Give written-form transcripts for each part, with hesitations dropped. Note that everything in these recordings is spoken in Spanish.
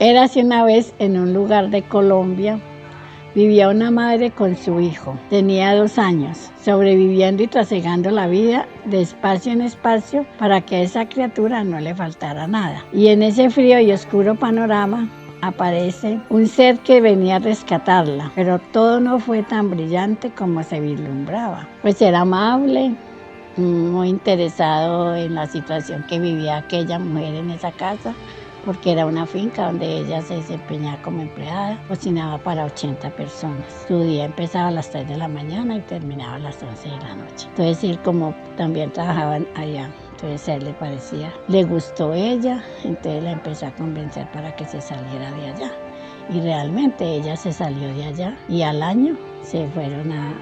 Érase una vez en un lugar de Colombia, vivía una madre con su hijo. Tenía 2 años, sobreviviendo y trasegando la vida de espacio en espacio para que a esa criatura no le faltara nada. Y en ese frío y oscuro panorama aparece un ser que venía a rescatarla, pero todo no fue tan brillante como se vislumbraba. Pues era amable, muy interesado en la situación que vivía aquella mujer en esa casa, porque era una finca donde ella se desempeñaba como empleada, cocinaba para 80 personas. Su día empezaba a las 3 de la mañana y terminaba a las 11 de la noche. Entonces él, como también trabajaban allá, entonces a él le parecía, le gustó ella, entonces la empezó a convencer para que se saliera de allá. Y realmente ella se salió de allá y al año se fueron a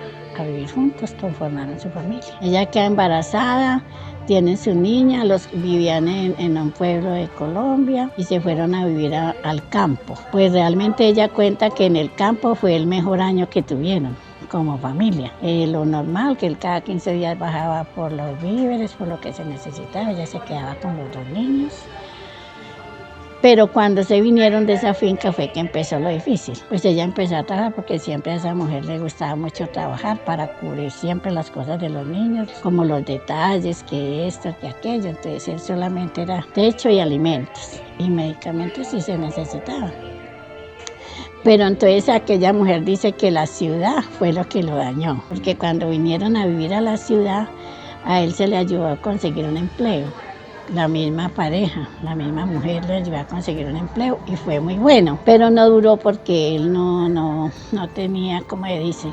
vivir juntos, conformaron su familia. Ella queda embarazada, tienen su niña, vivían en un pueblo de Colombia y se fueron a vivir al campo. Pues realmente ella cuenta que en el campo fue el mejor año que tuvieron como familia. Lo normal, que él cada 15 días bajaba por los víveres, por lo que se necesitaba, ella se quedaba con los 2 niños. Pero cuando se vinieron de esa finca fue que empezó lo difícil. Pues ella empezó a trabajar porque siempre a esa mujer le gustaba mucho trabajar para cubrir siempre las cosas de los niños, como los detalles, que esto, que aquello. Entonces él solamente era techo y alimentos, y medicamentos sí se necesitaban. Pero entonces aquella mujer dice que la ciudad fue lo que lo dañó, porque cuando vinieron a vivir a la ciudad, a él se le ayudó a conseguir un empleo. La misma pareja, la misma mujer le ayudó a conseguir un empleo y fue muy bueno, pero no duró porque él no tenía, como se dice,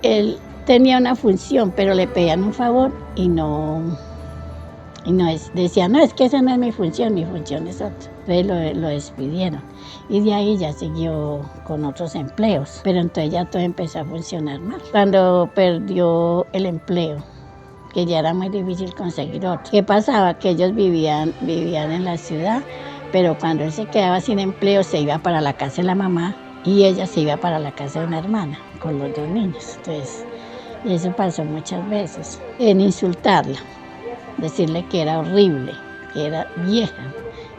él tenía una función, pero le pedían un favor y decía, no, es que esa no es mi función es otra. Entonces lo despidieron y de ahí ya siguió con otros empleos, pero entonces ya todo empezó a funcionar mal. Cuando perdió el empleo, que ya era muy difícil conseguir otro. ¿Qué pasaba? Que ellos vivían en la ciudad, pero cuando él se quedaba sin empleo se iba para la casa de la mamá y ella se iba para la casa de una hermana con los 2 niños. Entonces, eso pasó muchas veces. En insultarla, decirle que era horrible, que era vieja,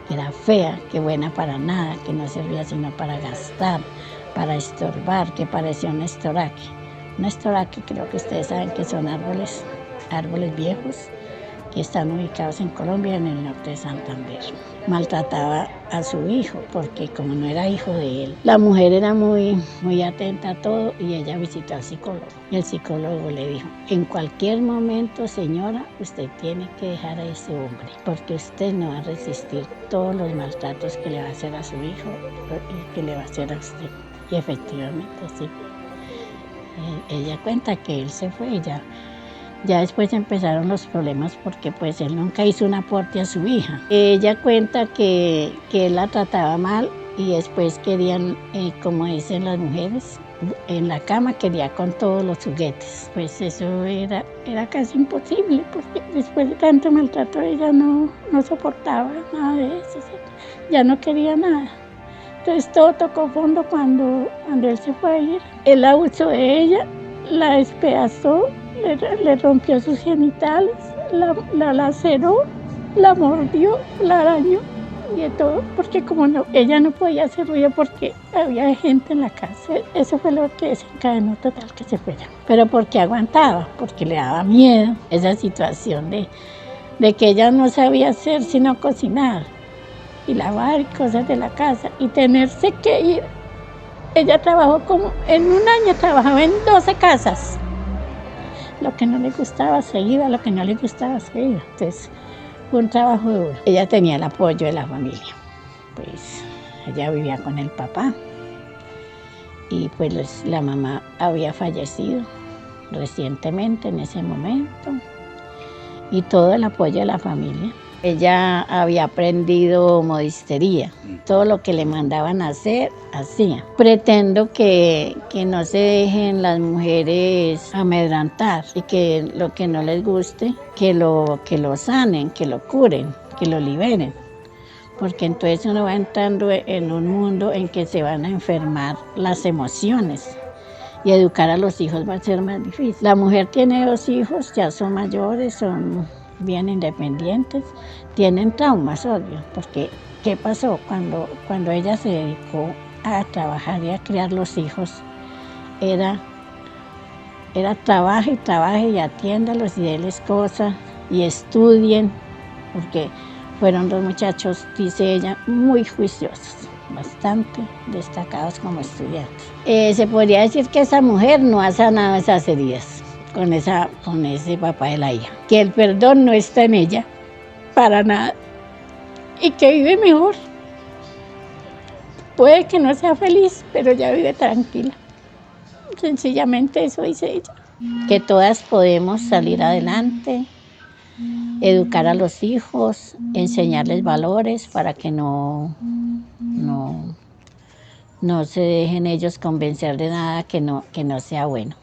que era fea, que buena para nada, que no servía sino para gastar, para estorbar, que parecía un estoraque. Un estoraque creo que ustedes saben que son árboles viejos que están ubicados en Colombia, en el norte de Santander. Maltrataba a su hijo porque como no era hijo de él, la mujer era muy atenta a todo y ella visitó al psicólogo. Y el psicólogo le dijo, en cualquier momento, señora, usted tiene que dejar a ese hombre porque usted no va a resistir todos los maltratos que le va a hacer a su hijo y que le va a hacer a usted. Y efectivamente sí. Ella cuenta que él se fue ya después empezaron los problemas porque pues él nunca hizo un aporte a su hija. Ella cuenta que él la trataba mal y después querían, como dicen las mujeres, en la cama quería con todos los juguetes. Pues eso era casi imposible porque después de tanto maltrato ella no soportaba nada de eso, ya no quería nada. Entonces todo tocó fondo cuando él se fue a ir. Él abusó de ella, la despedazó, le rompió sus genitales, la laceró, la mordió, la arañó y de todo, porque ella no podía hacer ruido porque había gente en la casa. Eso fue lo que desencadenó total que se fuera. Pero porque aguantaba, porque le daba miedo esa situación de que ella no sabía hacer sino cocinar y lavar y cosas de la casa y tenerse que ir. Ella trabajó en un año trabajaba en 12 casas. Lo que no le gustaba se iba, lo que no le gustaba se iba. Entonces, fue un trabajo duro. Ella tenía el apoyo de la familia. Pues, ella vivía con el papá. Y pues la mamá había fallecido recientemente en ese momento. Y todo el apoyo de la familia. Ella había aprendido modistería, todo lo que le mandaban a hacer, hacía. Pretendo que no se dejen las mujeres amedrantar y que lo que no les guste, que lo sanen, que lo curen, que lo liberen. Porque entonces uno va entrando en un mundo en que se van a enfermar las emociones. Y educar a los hijos va a ser más difícil. La mujer tiene 2 hijos, ya son mayores, son bien independientes, tienen traumas, obvio, porque ¿qué pasó? Cuando ella se dedicó a trabajar y a criar los hijos, era trabaje y trabaje y atiéndalos y déles cosas y estudien, porque fueron dos muchachos, dice ella, muy juiciosos, bastante destacados como estudiantes. Se podría decir que esa mujer no ha sanado esas heridas con ese papá de la hija, que el perdón no está en ella para nada y que vive mejor. Puede que no sea feliz, pero ya vive tranquila. Sencillamente eso dice ella. Que todas podemos salir adelante, educar a los hijos, enseñarles valores para que no se dejen ellos convencer de nada que no sea bueno.